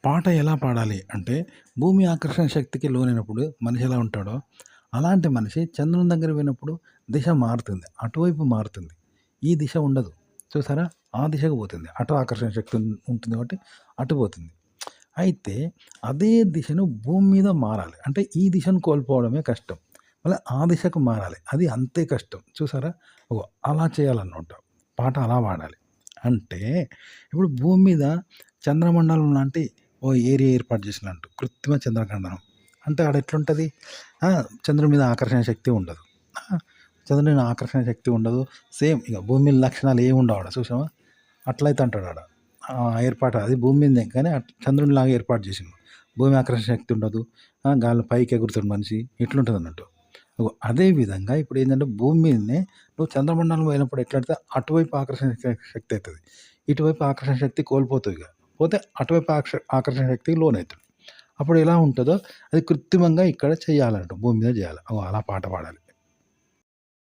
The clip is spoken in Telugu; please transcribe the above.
పాట ఎలా పాడాలి అంటే, భూమి ఆకర్షణ శక్తికి లోనైనప్పుడు మనిషి ఎలా ఉంటాడో, అలాంటి మనిషి చంద్రుని దగ్గర పోయినప్పుడు దిశ మారుతుంది. అటువైపు మారుతుంది. ఈ దిశ ఉండదు. చూసారా? ఆ దిశకు పోతుంది. అటు ఆకర్షణ శక్తి ఉంటుంది కాబట్టి అటు పోతుంది. అయితే అదే దిశను భూమి మీద మారాలి. అంటే ఈ దిశను కోల్పోవడమే కష్టం. మళ్ళా ఆ దిశకు మారాలి. అది అంతే కష్టం. చూసారా? అలా చేయాలన్నమాట. పాట అలా పాడాలి. అంటే ఇప్పుడు భూమి మీద చంద్రమండలం లాంటి ఏరియా ఏర్పాటు చేసినట్టు కృత్రిమ చంద్రఖండనం. అంటే ఆడ ఎట్లుంటది? చంద్రుని మీద ఆకర్షణ శక్తి ఉండదు. చంద్రుని మీద ఆకర్షణ శక్తి ఉండదు. సేమ్ ఇక భూమి మీద లక్షణాలు ఏమి ఉండవు ఆడ. చూసావా? అట్లయితే అంటాడు ఆడ. ఏర్పాటు అది భూమి మీదనే కానీ చంద్రునిలాగా ఏర్పాటు చేసిండు. భూమి ఆకర్షణ శక్తి ఉండదు. గాలిలో పైకి ఎగురుతాడు మనిషి. ఇట్లుంటదన్నట్టు. అదే విధంగా ఇప్పుడు ఏంటంటే భూమి మీదనే నువ్వు చంద్రమండలం పోయినప్పుడు ఎట్లయితే అటువైపు ఆకర్షణ శక్తి అవుతుంది. ఇటువైపు ఆకర్షణ శక్తి కోల్పోతుంది ఇక. పోతే అటువైపు ఆకర్షణ శక్తికి లోనవుతాడు. అప్పుడు ఎలా ఉంటుందో అది కృత్రిమంగా ఇక్కడ చేయాలంట. భూమి మీద చేయాలి. అలా పాట పాడాలి.